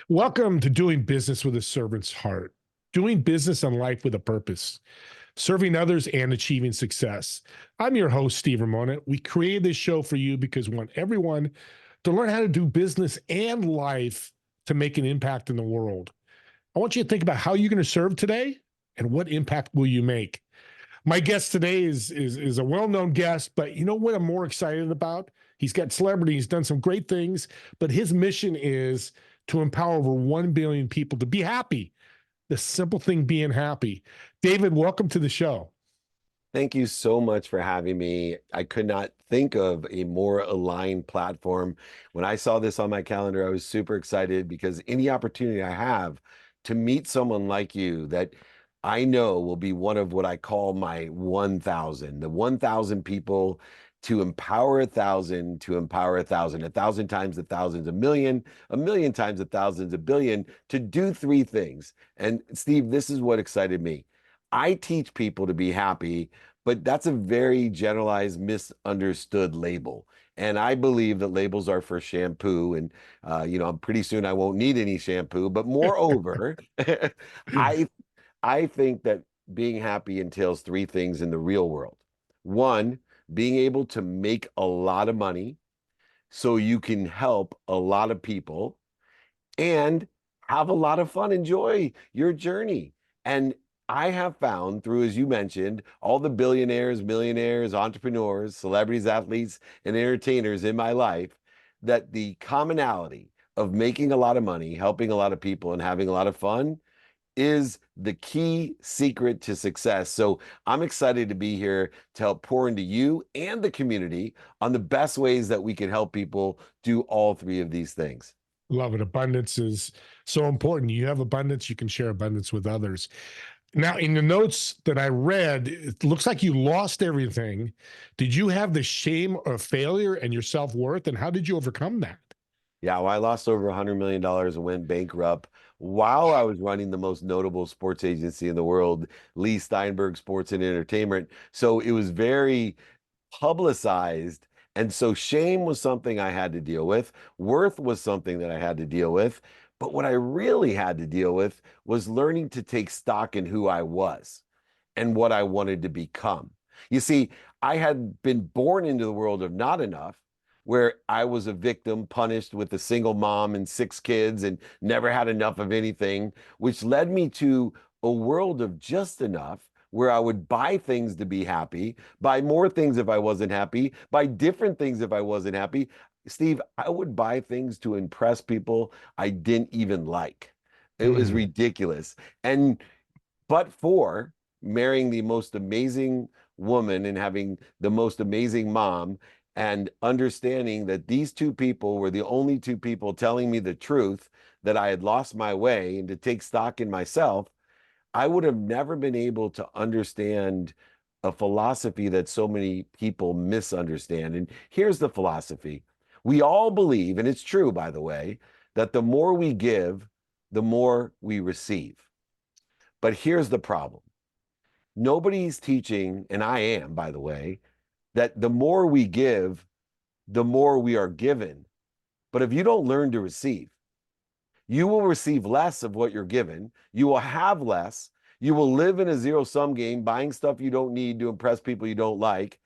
Welcome to Doing Business with a Servant's Heart. Doing business and life with a purpose, serving others and achieving success. I'm your host, Steve Ramona. We created this show for you because we want everyone to learn how to do business and life to make an impact in the world. I want you to think about how you're going to serve today and what impact will you make. My guest today is a well-known guest, but you know what I'm more excited about? He's got celebrity, he's done some great things, but his mission is to empower over 1 billion people to be happy. The simple thing being happy. David, welcome to the show. Thank you so much for having me. I could not think of a more aligned platform. When I saw this on my calendar, I was super excited because any opportunity I have to meet someone like you that I know will be one of what I call my 1,000, the 1,000 people to empower 1,000, to empower 1,000, 1,000 times 1,000's a million times 1,000's a billion, to do three things. And Steve, this is what excited me. I teach people to be happy, but that's a very generalized, misunderstood label. And I believe that labels are for shampoo. And, pretty soon I won't need any shampoo. But moreover, I think that being happy entails three things in the real world. One, being able to make a lot of money so you can help a lot of people and have a lot of fun, enjoy your journey. And I have found through, as you mentioned, all the billionaires, millionaires, entrepreneurs, celebrities, athletes, and entertainers in my life, that the commonality of making a lot of money, helping a lot of people, and having a lot of fun is the key secret to success. So I'm excited to be here to help pour into you and the community on the best ways that we can help people do all three of these things. Love it. Abundance is so important. You have abundance, you can share abundance with others. Now, in the notes that I read, it looks like you lost everything. Did you have the shame of failure and your self-worth? And how did you overcome that? Yeah, well, I lost over $100 million and went bankrupt while I was running the most notable sports agency in the world, Lee Steinberg Sports and Entertainment. So it was very publicized. And so shame was something I had to deal with. Worth was something that I had to deal with. But what I really had to deal with was learning to take stock in who I was and what I wanted to become. You see, I had been born into the world of not enough, where I was a victim, punished with a single mom and 6 kids and never had enough of anything, which led me to a world of just enough, where I would buy things to be happy, buy more things if I wasn't happy, buy different things if I wasn't happy. Steve, I would buy things to impress people I didn't even like. It was ridiculous. But for marrying the most amazing woman and having the most amazing mom, and understanding that these two people were the only two people telling me the truth, that I had lost my way, and to take stock in myself, I would have never been able to understand a philosophy that so many people misunderstand. And here's the philosophy. We all believe, and it's true, by the way, that the more we give, the more we receive. But here's the problem. Nobody's teaching, and I am, by the way, that the more we give, the more we are given. But if you don't learn to receive, you will receive less of what you're given. You will have less. You will live in a zero-sum game, buying stuff you don't need to impress people you don't like.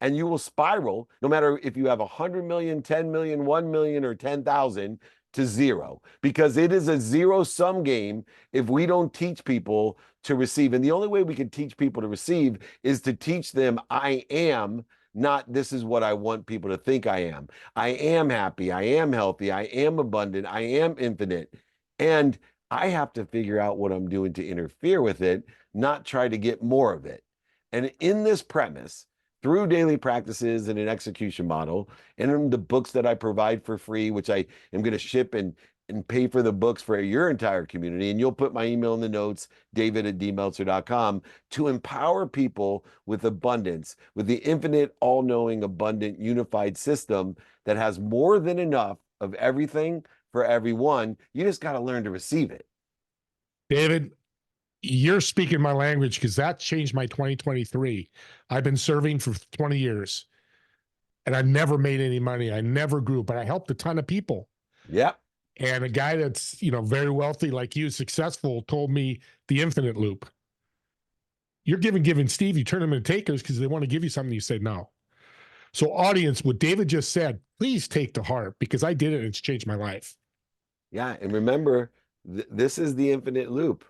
And you will spiral, no matter if you have 100 million, 10 million, 1 million, or 10,000, to zero, because it is a zero-sum game if we don't teach people to receive. And the only way we can teach people to receive is to teach them I am, not this is what I want people to think I am. I am happy, I am healthy, I am abundant, I am infinite. And I have to figure out what I'm doing to interfere with it, not try to get more of it. And in this premise, through daily practices and an execution model, and in the books that I provide for free, which I am going to ship and pay for the books for your entire community. And you'll put my email in the notes, david@dmeltzer.com, to empower people with abundance, with the infinite, all-knowing, abundant, unified system that has more than enough of everything for everyone. You just got to learn to receive it. David, you're speaking my language because that changed my 2023. I've been serving for 20 years and I've never made any money. I never grew, but I helped a ton of people. Yep. And a guy that's, very wealthy like you, successful, told me the infinite loop. You're giving Steve, you turn them into takers because they want to give you something, you say no. So, audience, what David just said, please take to heart because I did it and it's changed my life. Yeah, and remember, this is the infinite loop,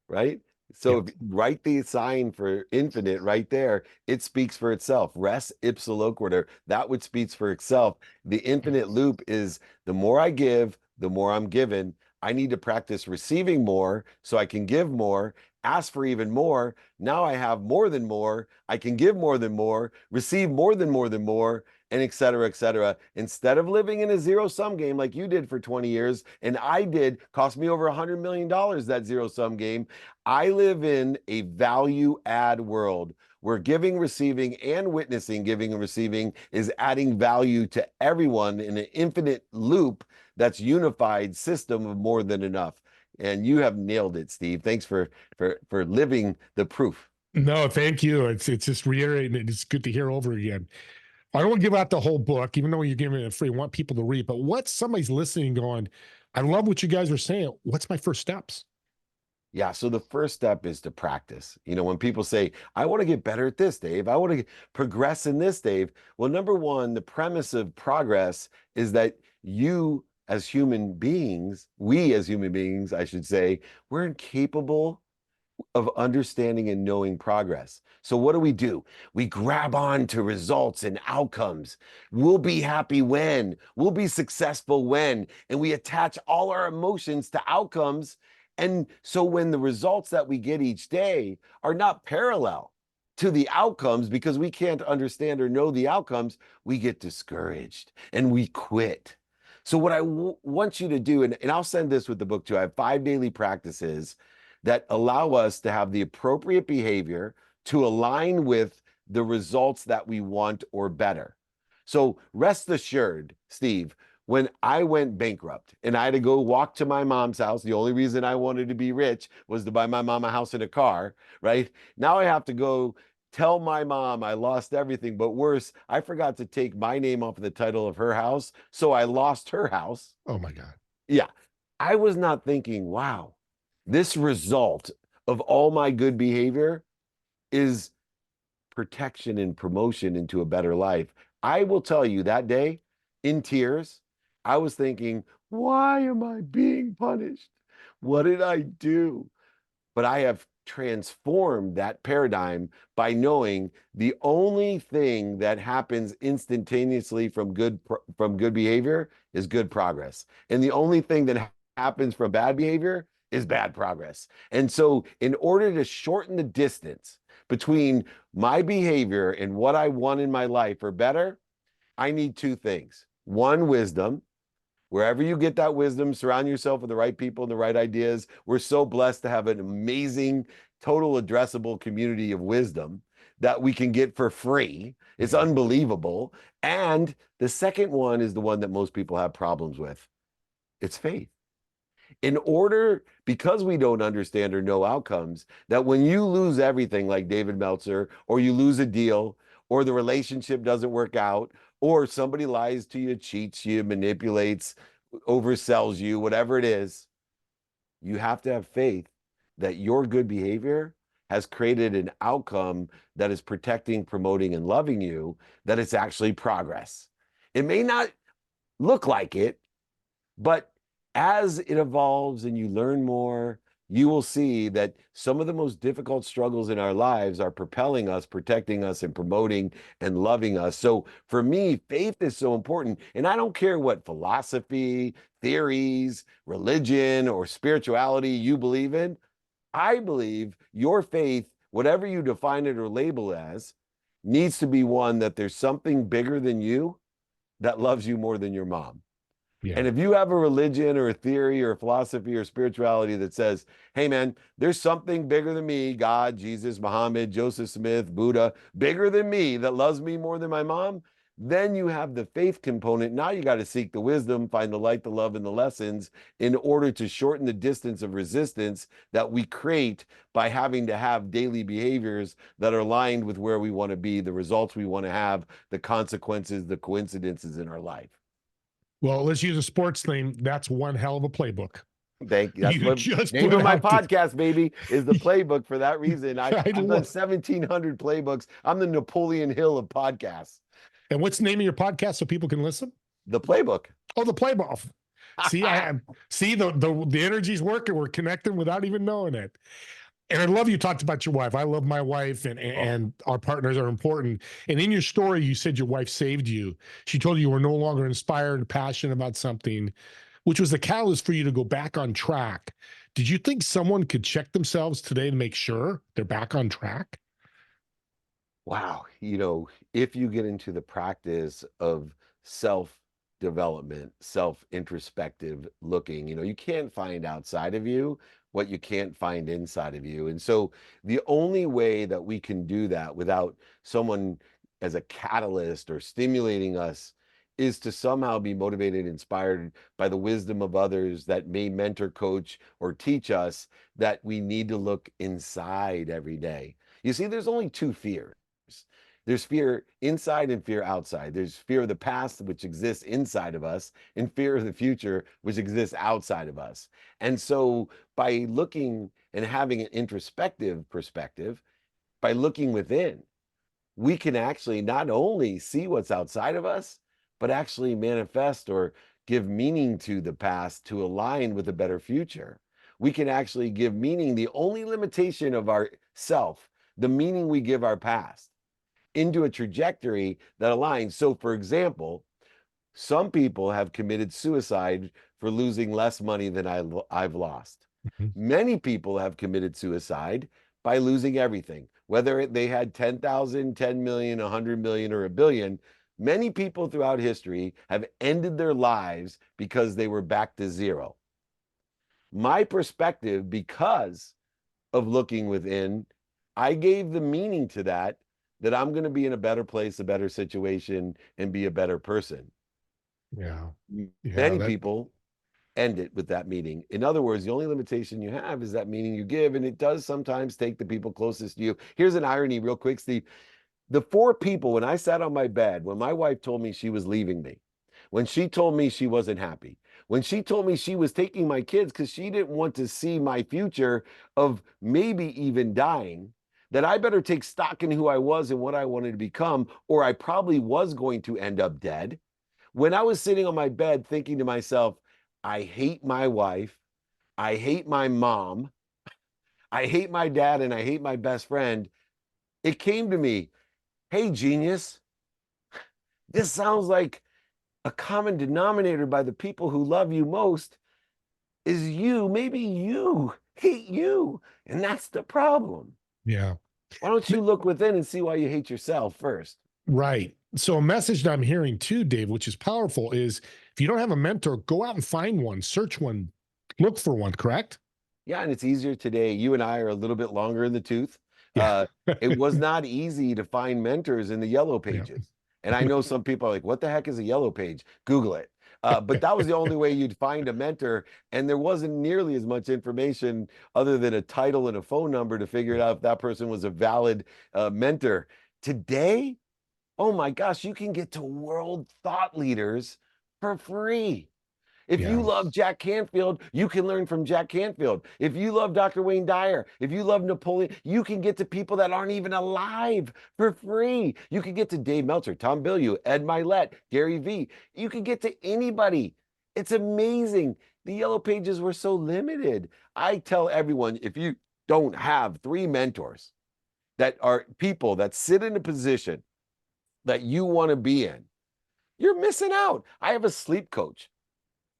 right? So Yep. if write the sign for infinite right there, it speaks for itself. Res ipsa loquitur, that which speaks for itself. The infinite loop is the more I give, the more I'm given. I need to practice receiving more so I can give more, ask for even more. Now I have more than more. I can give more than more, receive more than more, and et cetera, et cetera. Instead of living in a zero-sum game like you did for 20 years, and I did, cost me over $100 million, that zero-sum game, I live in a value-add world where giving, receiving, and witnessing giving and receiving is adding value to everyone in an infinite loop that's unified system of more than enough. And you have nailed it, Steve. Thanks for living the proof. No, thank you. It's just reiterating it. It's good to hear over again. I don't want to give out the whole book, even though you're giving it free. I want people to read. But what somebody's listening going, I love what you guys are saying. What's my first steps? Yeah, so the first step is to practice. When people say, I want to get better at this, Dave, I want to progress in this, Dave. Well, number one, the premise of progress is that you as human beings, we as human beings, I should say, we're incapable of understanding and knowing progress. So what do? We grab on to results and outcomes. We'll be happy when, we'll be successful when, and we attach all our emotions to outcomes. And so when the results that we get each day are not parallel to the outcomes because we can't understand or know the outcomes, we get discouraged and we quit. So what I want you to do, and I'll send this with the book too, I have 5 daily practices that allow us to have the appropriate behavior to align with the results that we want or better. So rest assured, Steve, when I went bankrupt and I had to go walk to my mom's house, the only reason I wanted to be rich was to buy my mom a house and a car, right? Now I have to go tell my mom I lost everything, but worse, I forgot to take my name off of the title of her house, so I lost her house. Oh my God. Yeah. I was not thinking, wow, this result of all my good behavior is protection and promotion into a better life. I will tell you that day in tears, I was thinking, why am I being punished? What did I do? But I have transformed that paradigm by knowing the only thing that happens instantaneously from good behavior is good progress. And the only thing that happens from bad behavior is bad progress. And so in order to shorten the distance between my behavior and what I want in my life or better, I need 2 things. One, wisdom. Wherever you get that wisdom, surround yourself with the right people and the right ideas. We're so blessed to have an amazing, total addressable community of wisdom that we can get for free. It's unbelievable. And the second one is the one that most people have problems with. It's faith. In order, because we don't understand or know outcomes, that when you lose everything like David Meltzer, or you lose a deal, or the relationship doesn't work out, or somebody lies to you, cheats you, manipulates, oversells you, whatever it is, you have to have faith that your good behavior has created an outcome that is protecting, promoting, and loving you, that it's actually progress. It may not look like it, but as it evolves and you learn more, you will see that some of the most difficult struggles in our lives are propelling us, protecting us, and promoting and loving us. So for me, faith is so important. And I don't care what philosophy, theories, religion, or spirituality you believe in. I believe your faith, whatever you define it or label as, needs to be one that there's something bigger than you that loves you more than your mom. Yeah. And if you have a religion or a theory or a philosophy or spirituality that says, hey, man, there's something bigger than me, God, Jesus, Muhammad, Joseph Smith, Buddha, bigger than me that loves me more than my mom, then you have the faith component. Now you got to seek the wisdom, find the light, the love, and the lessons in order to shorten the distance of resistance that we create by having to have daily behaviors that are aligned with where we want to be, the results we want to have, the consequences, the coincidences in our life. Well, let's use a sports name. That's one hell of a playbook. That's You what just name put of my out there. podcast, baby, is the playbook for that reason. I I've done love. 1,700 playbooks. I'm the Napoleon Hill of podcasts. And what's the name of your podcast so people can listen? The playbook. Oh, the playbook. See, I am. See the energy's working. We're connecting without even knowing it. And I love you talked about your wife. I love my wife, and Oh, and our partners are important. And in your story, you said your wife saved you. She told you were no longer inspired, passionate about something, which was the catalyst for you to go back on track. Did you think someone could check themselves today to make sure they're back on track? wow. If you get into the practice of self development, self introspective looking, you can't find outside of you what you can't find inside of you. And so the only way that we can do that without someone as a catalyst or stimulating us is to somehow be motivated, inspired by the wisdom of others that may mentor, coach, or teach us that we need to look inside every day. You see, there's only two fears. There's fear inside and fear outside. There's fear of the past, which exists inside of us, and fear of the future, which exists outside of us. And so, by looking and having an introspective perspective, by looking within, we can actually not only see what's outside of us, but actually manifest or give meaning to the past to align with a better future. We can actually give meaning, the only limitation of our self, the meaning we give our past, into a trajectory that aligns. So, for example, some people have committed suicide for losing less money than I've lost. Mhm. Many people have committed suicide by losing everything, whether they had 10,000, 10 million, 100 million, or a billion. Many people throughout history have ended their lives because they were back to zero. My perspective, because of looking within, I gave the meaning to that I'm going to be in a better place, a better situation, and be a better person. Yeah. Yeah. Many That. people end it with that meaning. In other words, the only limitation you have is that meaning you give, and it does sometimes take the people closest to you. Here's an irony, real quick, Steve. The four people, when I sat on my bed, when my wife told me she was leaving me, when she told me she wasn't happy, when she told me she was taking my kids because she didn't want to see my future of maybe even dying, that I better take stock in who I was and what I wanted to become, or I probably was going to end up dead. When I was sitting on my bed thinking to myself, I hate my wife, I hate my mom, I hate my dad, and I hate my best friend, it came to me, hey, genius, this sounds like a common denominator by the people who love you most is you. Maybe you hate you. And that's the problem. Yeah. Why don't you look within and see why you hate yourself first? Right. So a message that I'm hearing too, Dave, which is powerful, is if you don't have a mentor, go out and find one, search one, look for one. Correct? Yeah, and it's easier today. You and I are a little bit longer in the tooth. Yeah. It was not easy to find mentors in the yellow Yeah. pages. And I know some people are like, what the heck is a yellow page? Google it. But that was the only way you'd find a mentor. And there wasn't nearly as much information other than a title and a phone number to figure it out if that person was a valid mentor. Today, oh my gosh, you can get to world thought leaders for free. If you Yeah. love Jack Canfield, you can learn from Jack Canfield. If you love Dr. Wayne Dyer, if you love Napoleon, you can get to people that aren't even alive for free. You can get to Dave Meltzer, Tom Bilyeu, Ed Milet, Gary Vee. You can get to anybody. It's amazing. The yellow pages were so limited. I tell everyone, if you don't have three mentors that are people that sit in a position that you want to be in, you're missing out. I have a sleep coach.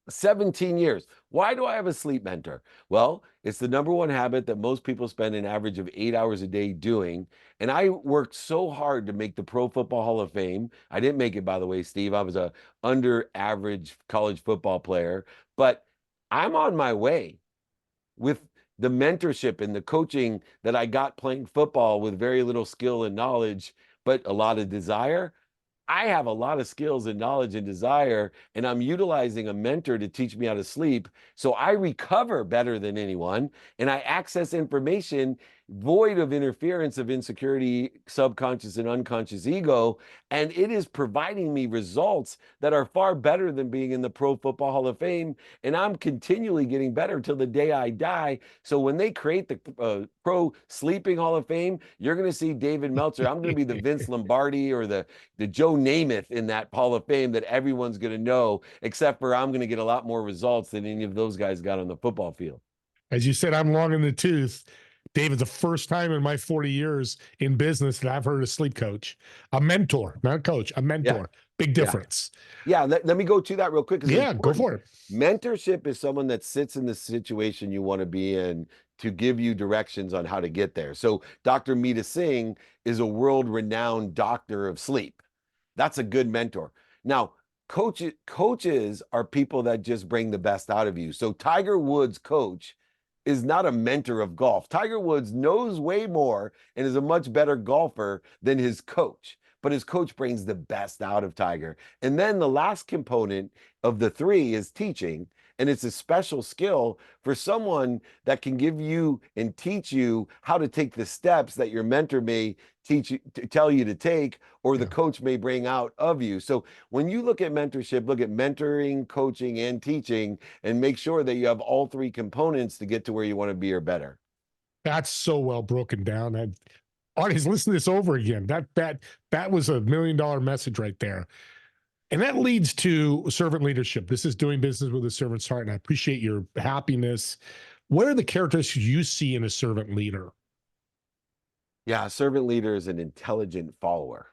17 years. Why do I have a sleep mentor? Well, it's the number one habit that most people spend an average of 8 hours a day doing. And I worked so hard to make the Pro Football Hall of Fame. I didn't make it, by the way, Steve. I was a under average college football player, but I'm on my way with the mentorship and the coaching that I got playing football with very little skill and knowledge, but a lot of desire. I have a lot of skills and knowledge and desire, and I'm utilizing a mentor to teach me how to sleep. So I recover better than anyone, and I access information void of interference of insecurity, subconscious and unconscious ego. And it is providing me results that are far better than being in the Pro Football Hall of Fame. And I'm continually getting better till the day I die. So when they create the Pro Sleeping Hall of Fame, you're going to see David Meltzer. I'm going to be the Vince Lombardi or the Joe Namath in that Hall of Fame that everyone's going to know, except for I'm going to get a lot more results than any of those guys got on the football field. As you said, I'm long in the tooth. David, the first time in my 40 years in business that I've heard a sleep coach, a mentor, not a coach, a mentor. Yeah. Big difference. Yeah. Let me go to that real quick. Yeah, go for it. Mentorship is someone that sits in the situation you want to be in to give you directions on how to get there. So Dr. Meeta Singh is a world-renowned doctor of sleep. That's a good mentor. Now, coaches are people that just bring the best out of you. So Tiger Woods' coach is not a mentor of golf. Tiger Woods knows way more and is a much better golfer than his coach, but his coach brings the best out of Tiger. And then the last component of the three is teaching. And it's a special skill for someone that can give you and teach you how to take the steps that your mentor may teach you, to tell you to take, or the coach may bring out of you. So when you look at mentorship, look at mentoring, coaching, and teaching, and make sure that you have all three components to get to where you want to be or better. That's so well broken down. And audience, listen to this over again. That was $1 million message right there. And that leads to servant leadership. This is doing business with a servant's heart. And I appreciate your happiness. What are the characteristics you see in a servant leader? Yeah, a servant leader is an intelligent follower.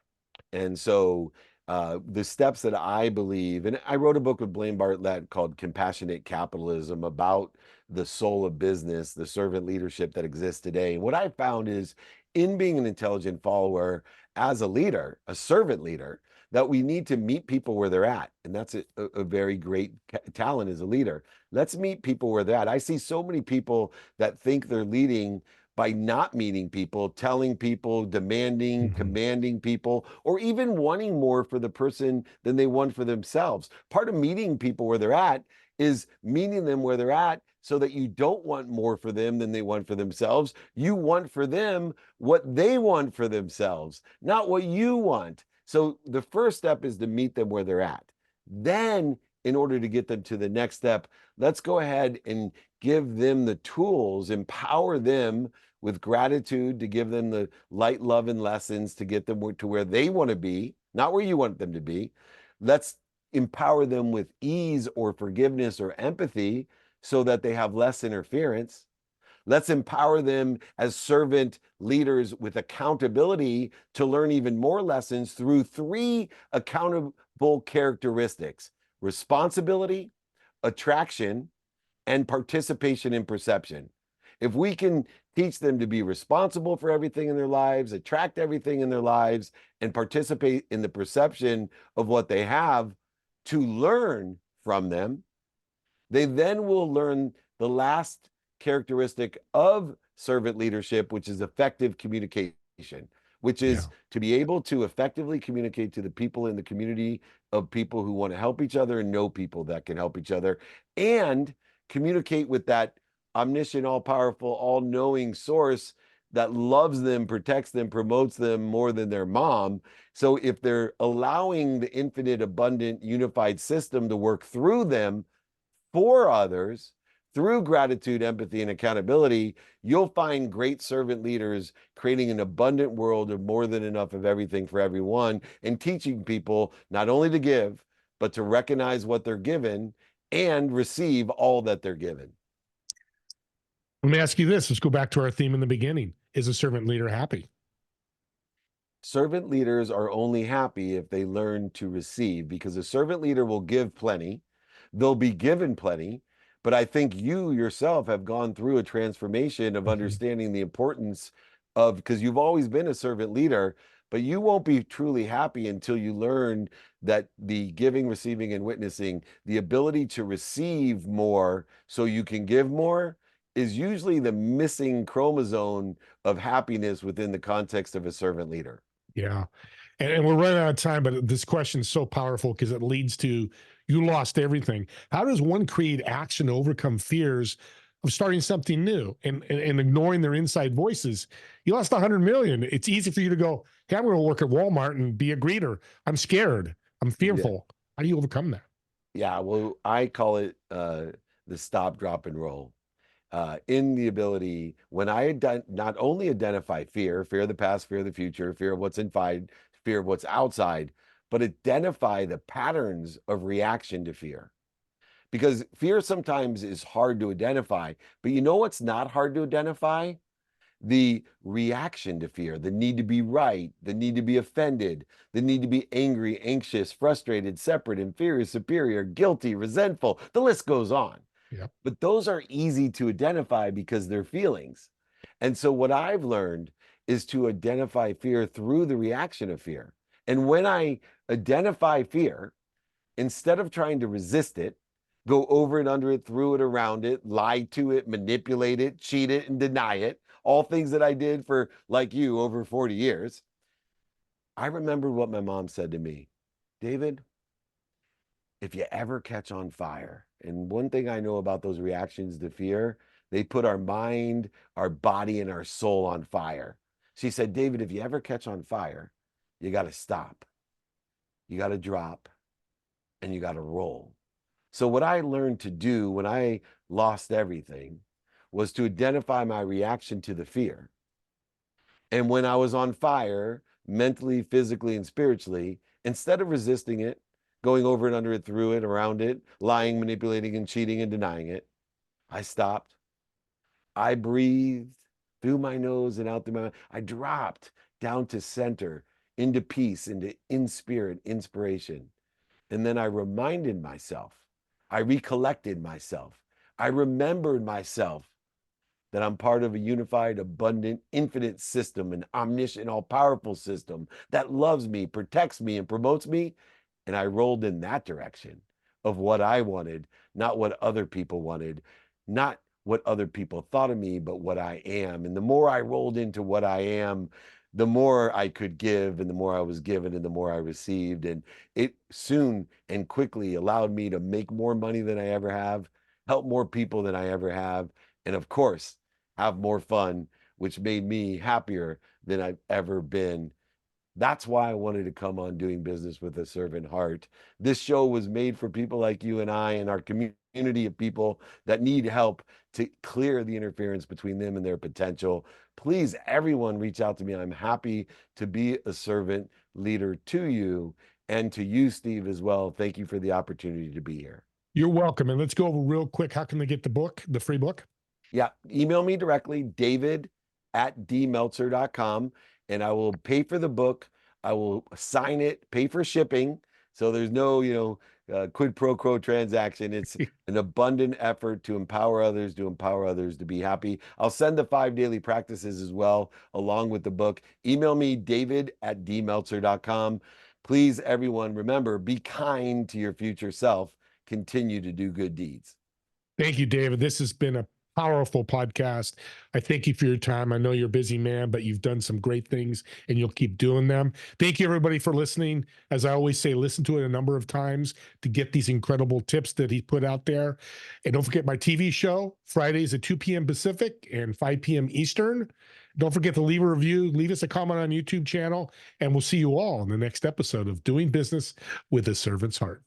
And so the steps that I believe, and I wrote a book with Blaine Bartlett called Compassionate Capitalism about the soul of business, the servant leadership that exists today. And what I found is in being an intelligent follower as a leader, a servant leader, that we need to meet people where they're at. And that's a very great talent as a leader. Let's meet people where they're at. I see so many people that think they're leading by not meeting people, telling people, demanding, commanding people, or even wanting more for the person than they want for themselves. Part of meeting people where they're at is meeting them where they're at so that you don't want more for them than they want for themselves. You want for them what they want for themselves, not what you want. So the first step is to meet them where they're at. Then, in order to get them to the next step, let's go ahead and give them the tools, empower them with gratitude to give them the light, love, and lessons to get them to where they want to be, not where you want them to be. Let's empower them with ease or forgiveness or empathy so that they have less interference. Let's empower them as servant leaders with accountability to learn even more lessons through three accountable characteristics: responsibility, attraction, and participation in perception. If we can teach them to be responsible for everything in their lives, attract everything in their lives, and participate in the perception of what they have to learn from them, they then will learn the last characteristic of servant leadership, which is effective communication, which is to be able to effectively communicate to the people in the community of people who want to help each other and know people that can help each other, and communicate with that omniscient, all-powerful, all-knowing source that loves them, protects them, promotes them more than their mom. So if they're allowing the infinite, abundant, unified system to work through them for others, through gratitude, empathy, and accountability, you'll find great servant leaders creating an abundant world of more than enough of everything for everyone, and teaching people not only to give, but to recognize what they're given and receive all that they're given. Let me ask you this. Let's go back to our theme in the beginning. Is a servant leader happy? Servant leaders are only happy if they learn to receive, because a servant leader will give plenty. They'll be given plenty. But I think you yourself have gone through a transformation of understanding the importance of, because you've always been a servant leader, but you won't be truly happy until you learn that the giving, receiving, and witnessing, the ability to receive more so you can give more, is usually the missing chromosome of happiness within the context of a servant leader. Yeah. And we're running out of time, but this question is so powerful because it leads to, you lost everything. How does one create action to overcome fears of starting something new and ignoring their inside voices. You lost 100 million. It's easy for you to go, hey, I'm going to work at Walmart and be a greeter. I'm scared. I'm Yeah. fearful. How do you overcome that? Yeah. Well, I call it the stop, drop, and roll. In the ability, when I not only identify fear of the past, fear of the future, fear of what's inside, fear of what's outside, but identify the patterns of reaction to fear. Because fear sometimes is hard to identify, but you know what's not hard to identify? The reaction to fear, the need to be right, the need to be offended, the need to be angry, anxious, frustrated, separate, inferior, superior, guilty, resentful. The list goes on. Yep. But those are easy to identify because they're feelings. And so what I've learned is to identify fear through the reaction of fear. And when I identify fear, instead of trying to resist it, go over it, under it, through it, around it, lie to it, manipulate it, cheat it, and deny it, all things that I did for, like you, over 40 years, I remember what my mom said to me, David, if you ever catch on fire, and one thing I know about those reactions to fear, they put our mind, our body, and our soul on fire. She said, David, if you ever catch on fire, you got to stop, you got to drop, and you got to roll. So what I learned to do when I lost everything was to identify my reaction to the fear. And when I was on fire, mentally, physically, and spiritually, instead of resisting it, going over it, under it, through it, around it, lying, manipulating, and cheating and denying it, I stopped. I breathed through my nose and out through my mouth. I dropped down to center, into peace, into in spirit, inspiration. And then I reminded myself, I recollected myself, I remembered myself that I'm part of a unified, abundant, infinite system, an omniscient, all powerful system that loves me, protects me, and promotes me. And I rolled in that direction of what I wanted, not what other people wanted, not what other people thought of me, but what I am. And the more I rolled into what I am, the more I could give, and the more I was given, and the more I received. And it soon and quickly allowed me to make more money than I ever have, help more people than I ever have, and of course, have more fun, which made me happier than I've ever been. That's why I wanted to come on Doing Business with a Servant Heart. This show was made for people like you and I and our community of people that need help to clear the interference between them and their potential. Please, everyone, reach out to me. I'm happy to be a servant leader to you and to you, Steve, as well. Thank you for the opportunity to be here. You're welcome. And let's go over real quick. How can they get the book, the free book? Yeah, email me directly, david@dmeltzer.com, and I will pay for the book. I will sign it, pay for shipping. So there's no, quid pro quo transaction. It's an abundant effort to empower others to be happy. I'll send the 5 daily practices as well, along with the book. Email me, david@dmeltzer.com. Please, everyone, remember, be kind to your future self. Continue to do good deeds. Thank you, David. This has been a powerful podcast. I thank you for your time. I know you're a busy man, but you've done some great things and you'll keep doing them. Thank you, everybody, for listening. As I always say, listen to it a number of times to get these incredible tips that he put out there. And don't forget my TV show, Fridays at 2 p.m. Pacific and 5 p.m. Eastern. Don't forget to leave a review, leave us a comment on YouTube channel, and we'll see you all in the next episode of Doing Business with a Servant's Heart.